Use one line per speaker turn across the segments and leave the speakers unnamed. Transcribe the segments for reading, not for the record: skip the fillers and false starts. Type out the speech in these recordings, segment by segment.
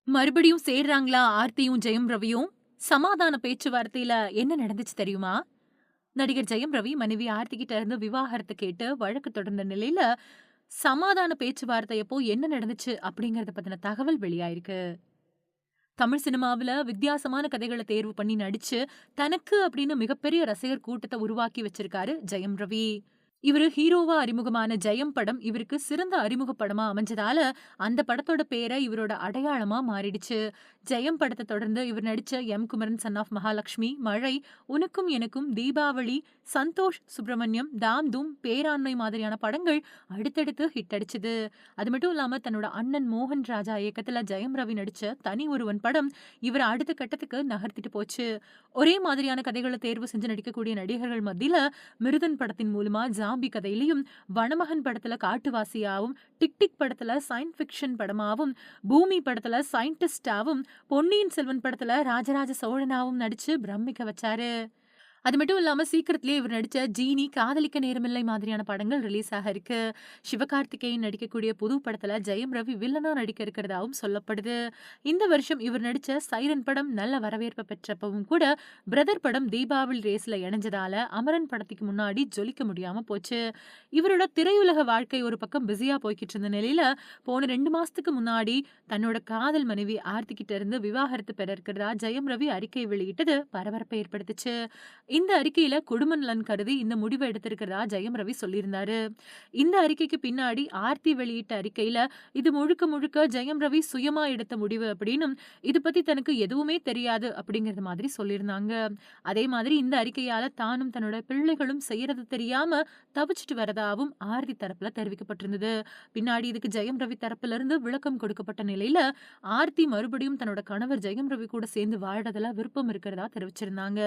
மறுபடியும் சேர்றாங்களா ஆர்த்தியும் ஜெயம் ரவியும்? சமாதான பேச்சுவார்த்தையில என்ன நடந்துச்சு தெரியுமா? நடிகர் ஜெயம் ரவி மனைவி ஆர்த்தி கிட்ட இருந்து விவாகரத்து கேட்டு வழக்கு தொடர்ந்த நிலையில, சமாதான பேச்சுவார்த்தையப்போ என்ன நடந்துச்சு அப்படிங்கறத பத்தின தகவல் வெளியாயிருக்கு. தமிழ் சினிமாவுல வித்தியாசமான கதைகள தேர்வு பண்ணி நடிச்சு, தனக்கு அப்படின்னு மிகப்பெரிய ரசிகர் கூட்டத்த உருவாக்கி வச்சிருக்காரு ஜெயம் ரவி. இவரு ஹீரோவா அறிமுகமான ஜெயம் படம் இவருக்கு சிறந்த அறிமுக படமா அமைஞ்சதால, அந்த படத்தோட பேர இவரோட அடையாளமா மாறிடுச்சு. ஜெயம் படத்த தொடர்ந்து இவர் நடிச்ச M. Kumaran son of Mahalakshmi, Mazhai, Unakkum எனக்கும், தீபாவளி, சந்தோஷ் சுப்ரமணியம், தாம் தூம், பேராண்மை மாதிரியான படங்கள் அடுத்தடுத்து ஹிட் அடிச்சது. அது மட்டும் இல்லாம தன்னோட அண்ணன் மோகன் ராஜா இயக்கத்துல ஜெயம் ரவி நடிச்ச தனி ஒருவன் படம் இவர அடுத்த கட்டத்துக்கு நகர்த்திட்டு போச்சு. ஒரே மாதிரியான கதைகள தேர்வு செஞ்சு நடிக்கக்கூடிய நடிகர்கள் மத்தியில மிருதன் படத்தின் மூலமா ஜாம்பி கதையிலயும், வனமகன் படத்துல காட்டுவாசியாவும், டிக் டிக் படத்துல சயின்ஸ் ஃபிக்ஷன் படமாவும், பூமி படத்துல சயின்டிஸ்டாவும், பொன்னியின் செல்வன் படத்துல ராஜராஜ சோழனாவும் நடிச்சு பிரமிக்க வச்சாரு. அது மட்டும் இல்லாம சீக்கிரத்திலேயே இவர் நடிச்ச ஜீனி, காதலிக்க நேரமில்லை மாதிரியான படங்கள் ரிலீஸ் ஆக இருக்கு. சிவகார்த்திகேயன் நடிக்கக்கூடிய புது படத்துல ஜெயம் ரவி வில்லனா நடிக்க இருக்கிறதாவும் சொல்லப்படுது. இந்த வருஷம் இவர் நடிச்ச சைரன் படம் நல்ல வரவேற்பு பெற்றப்பவும் கூட, பிரதர் படம் தீபாவளி ரேஸ்ல இணைஞ்சதால அமரன் படத்துக்கு முன்னாடி ஜொலிக்க முடியாம போச்சு. இவரோட திரையுலக வாழ்க்கை ஒரு பக்கம் பிஸியா போய்க்கிட்டு இருந்த நிலையில, போன 2 மாசத்துக்கு முன்னாடி தன்னோட காதல் மனைவி ஆர்த்தி கிட்ட இருந்து விவாகரத்து பெற இருக்கிறதா ஜெயம் ரவி அறிக்கை வெளியிட்டது பரபரப்பை ஏற்படுத்துச்சு. இந்த அறிக்கையில குடும்ப நலன் கருதி இந்த முடிவை எடுத்திருக்கிறதா ஜெயம் ரவி சொல்லியிருந்தாரு. இந்த அறிக்கைக்கு பின்னாடி ஆர்த்தி வெளியிட்ட அறிக்கையில, இது முழுக்க முழுக்க ஜெயம் ரவி சுயமா எடுத்த முடிவு அப்படின்னும், இது பத்தி தனக்கு எதுவுமே தெரியாது அப்படிங்கறது மாதிரி சொல்லியிருந்தாங்க. அதே மாதிரி இந்த அறிக்கையால தானும் தன்னோட பிள்ளைகளும் செய்யறது தெரியாம தவிச்சிட்டு வரதாவும் ஆர்த்தி தரப்புல தெரிவிக்கப்பட்டிருந்தது. பின்னாடி இதுக்கு ஜெயம் ரவி தரப்புல இருந்து விளக்கம் கொடுக்கப்பட்ட நிலையில, ஆர்த்தி மறுபடியும் தன்னோட கணவர் ஜெயம் ரவி கூட சேர்ந்து வாழ்றதுல விருப்பம் இருக்கிறதா தெரிவிச்சிருந்தாங்க.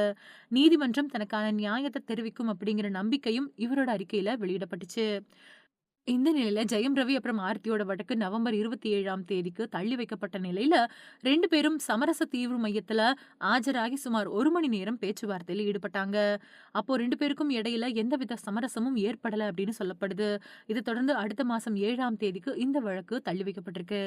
நீதிமன்றம் தனக்கான நியாயத்த தெரிவிக்கும் அப்படிங்கிற நம்பிக்கையும் இவரோட அறிக்கையில வெளியிடப்பட்டுச்சு. இந்த நிலையில ஜெயம் ரவி அப்புறம் ஆர்த்தியோட வழக்கு நவம்பர் 27ஆம் தேதிக்கு தள்ளி வைக்கப்பட்ட நிலையில, 2 பேரும் சமரச தீர்வு மையத்துல ஆஜராகி சுமார் 1 மணி நேரம் பேச்சுவார்த்தையில ஈடுபட்டாங்க. அப்போ 2 பேருக்கும் இடையில எந்தவித சமரசமும் ஏற்படல அப்படின்னு சொல்லப்படுது. இத தொடர்ந்து அடுத்த மாசம் 7ஆம் தேதிக்கு இந்த வழக்கு தள்ளி வைக்கப்பட்டிருக்கு.